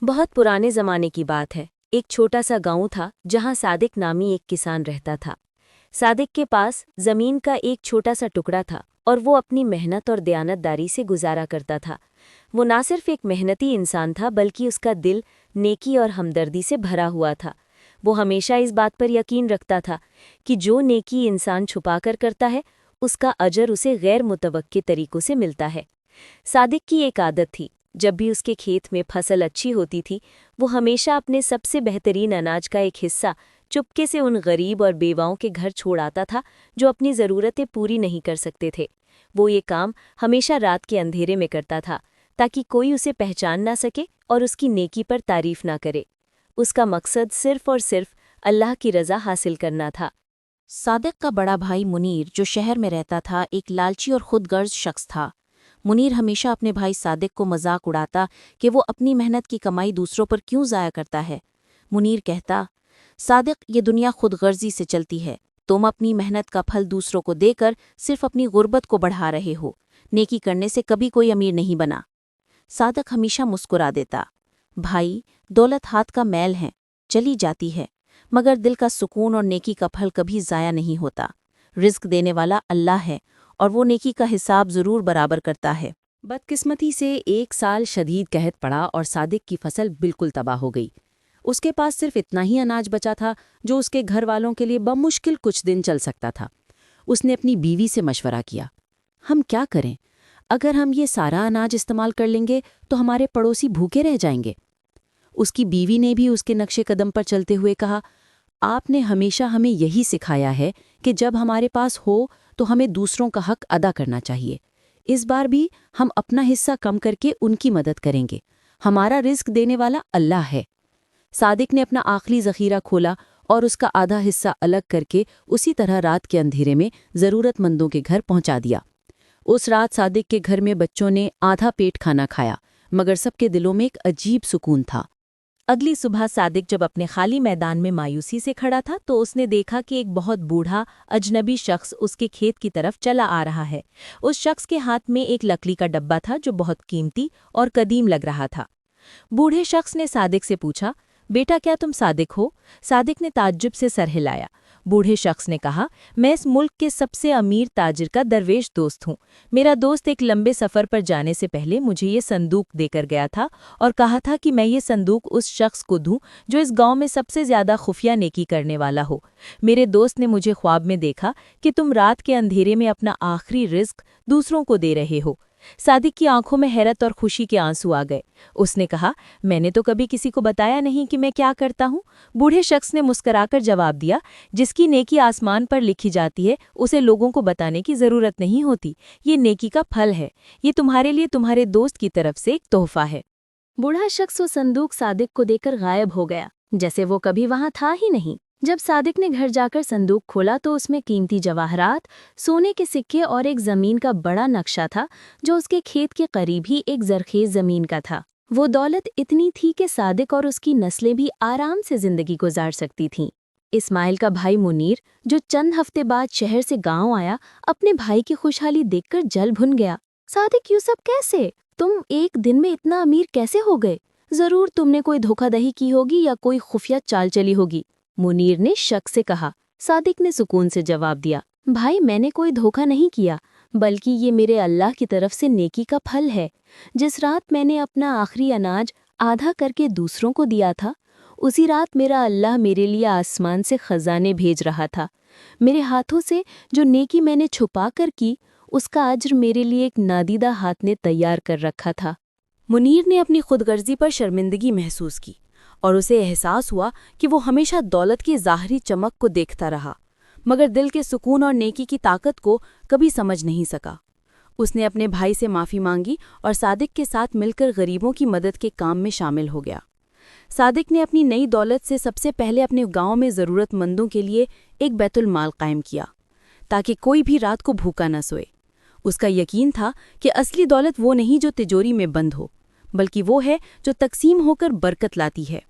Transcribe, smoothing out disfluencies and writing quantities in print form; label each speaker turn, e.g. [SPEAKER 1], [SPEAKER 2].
[SPEAKER 1] बहुत पुराने ज़माने की बात है। एक छोटा सा गांव था जहां सादिक नामी एक किसान रहता था। सादिक के पास ज़मीन का एक छोटा सा टुकड़ा था और वो अपनी मेहनत और दयानतदारी से गुजारा करता था। वो ना सिर्फ एक मेहनती इंसान था बल्कि उसका दिल नेकी और हमदर्दी से भरा हुआ था। वो हमेशा इस बात पर यकीन रखता था कि जो नेकी इंसान छुपाकर करता है उसका अजर उसे गैर मुतवक्के तरीकों से मिलता है। सादिक की एक आदत थी, जब भी उसके खेत में फसल अच्छी होती थी वो हमेशा अपने सबसे बेहतरीन अनाज का एक हिस्सा चुपके से उन गरीब और बेवाओं के घर छोड़ आता था जो अपनी ज़रूरतें पूरी नहीं कर सकते थे। वो ये काम हमेशा रात के अंधेरे में करता था ताकि कोई उसे पहचान ना सके और उसकी नेकी पर तारीफ ना करे। उसका मकसद सिर्फ और सिर्फ अल्लाह की रज़ा हासिल करना था।
[SPEAKER 2] सादिक का बड़ा भाई मुनीर, जो शहर में रहता था, एक लालची और खुदगर्ज शख्स था। मुनीर हमेशा अपने भाई सादिक को मजाक उड़ाता कि वो अपनी मेहनत की कमाई दूसरों पर क्यों ज़ाया करता है। मुनीर कहता, सादिक, ये दुनिया खुदगर्जी से चलती है। तुम अपनी मेहनत का फल दूसरों को देकर सिर्फ अपनी गुर्बत को बढ़ा रहे हो। नेकी करने से कभी कोई अमीर नहीं बना। सादिक हमेशा मुस्कुरा देता, भाई, दौलत हाथ का मैल है, चली जाती है, मगर दिल का सुकून और नेकी का फल कभी ज़ाया नहीं होता। रिस्क देने वाला अल्लाह है और वो नेकी का हिसाब ज़रूर बराबर करता है।
[SPEAKER 1] बदकिस्मती से एक साल शदीद कहत पड़ा और सादिक की फसल बिल्कुल तबाह हो गई। उसके पास सिर्फ इतना ही अनाज बचा था जो उसके घर वालों के लिए बमुश्किल कुछ दिन चल सकता था। उसने अपनी बीवी से मशवरा किया, हम क्या करें? अगर हम ये सारा अनाज इस्तेमाल कर लेंगे तो हमारे पड़ोसी भूखे रह जाएंगे। उसकी बीवी ने भी उसके नक्शे कदम पर चलते हुए कहा, आपने हमेशा हमें यही सिखाया है कि जब हमारे पास हो तो हमें दूसरों का हक अदा करना चाहिए। इस बार भी हम अपना हिस्सा कम करके उनकी मदद करेंगे। हमारा रिस्क देने वाला अल्लाह है। सादिक ने अपना आखिरी ज़ख़ीरा खोला और उसका आधा हिस्सा अलग करके उसी तरह रात के अंधेरे में ज़रूरतमंदों के घर पहुंचा दिया। उस रात सादिक के घर में बच्चों ने आधा पेट खाना खाया, मगर सबके दिलों में एक अजीब सुकून था। अगली सुबह सादिक जब अपने खाली मैदान में मायूसी से खड़ा था तो उसने देखा कि एक बहुत बूढ़ा अजनबी शख्स उसके खेत की तरफ चला आ रहा है। उस शख्स के हाथ में एक लकड़ी का डब्बा था जो बहुत कीमती और कदीम लग रहा था। बूढ़े शख्स ने सादिक से पूछा, बेटा, क्या तुम सादिक हो? सादिक ने ताज्जुब से सर हिलाया। बूढ़े शख्स ने कहा, मैं इस मुल्क के सबसे अमीर ताजिर का दरवेश दोस्त हूँ। मेरा दोस्त एक लंबे सफ़र पर जाने से पहले मुझे ये संदूक देकर गया था और कहा था कि मैं ये संदूक उस शख्स को दूं जो इस गांव में सबसे ज़्यादा खुफिया नेकी करने वाला हो। मेरे दोस्त ने मुझे ख्वाब में देखा कि तुम रात के अंधेरे में अपना आखिरी रिस्क दूसरों को दे रहे हो। सादिक की आंखों में हैरत और खुशी के आंसू आ गए। उसने कहा, मैंने तो कभी किसी को बताया नहीं कि मैं क्या करता हूँ। बूढ़े शख्स ने मुस्कराकर जवाब दिया, जिसकी नेकी आसमान पर लिखी जाती है उसे लोगों को बताने की ज़रूरत नहीं होती। ये नेकी का फल है। ये तुम्हारे लिए तुम्हारे दोस्त की तरफ से एक तोहफा है। बूढ़ा शख्स वो संदूक सादिक को देकर गायब हो गया, जैसे वो कभी वहां था ही नहीं। जब सादिक ने घर जाकर संदूक खोला तो उसमें कीमती जवाहरात, सोने के सिक्के और एक जमीन का बड़ा नक्शा था जो उसके खेत के करीब ही एक जरखेज जमीन का था। वो दौलत इतनी थी कि सादिक और उसकी नस्लें भी आराम से जिंदगी गुजार सकती थीं। इस्माइल का भाई मुनीर, जो चंद हफ्ते बाद शहर से गांव आया, अपने भाई की खुशहाली देखकर जल भुन गया। सादिक, यू सब कैसे? तुम एक दिन में इतना अमीर कैसे हो गए? जरूर तुमने कोई धोखाधड़ी की होगी या कोई खुफिया चाल चली होगी, मुनीर ने शक से कहा। सादिक ने सुकून से जवाब दिया, भाई, मैंने कोई धोखा नहीं किया, बल्कि ये मेरे अल्लाह की तरफ से नेकी का फल है। जिस रात मैंने अपना आखिरी अनाज आधा करके दूसरों को दिया था, उसी रात मेरा अल्लाह मेरे लिए आसमान से खजाने भेज रहा था। मेरे हाथों से जो नेकी मैंने छुपा कर की, उसका अज्र मेरे लिए एक नादीदा हाथ ने तैयार कर रखा था। मुनीर ने अपनी खुदगर्जी पर शर्मिंदगी महसूस की और उसे एहसास हुआ कि वो हमेशा दौलत की ज़ाहरी चमक को देखता रहा, मगर दिल के सुकून और नेकी की ताकत को कभी समझ नहीं सका। उसने अपने भाई से माफ़ी मांगी और सादिक के साथ मिलकर गरीबों की मदद के काम में शामिल हो गया। सादिक ने अपनी नई दौलत से सबसे पहले अपने गांव में ज़रूरतमंदों के लिए एक बैतुल माल कायम किया, ताकि कोई भी रात को भूखा न सोए। उसका यकीन था कि असली दौलत वो नहीं जो तिजोरी में बंद हो, बल्कि वो है जो तकसीम होकर बरकत लाती है।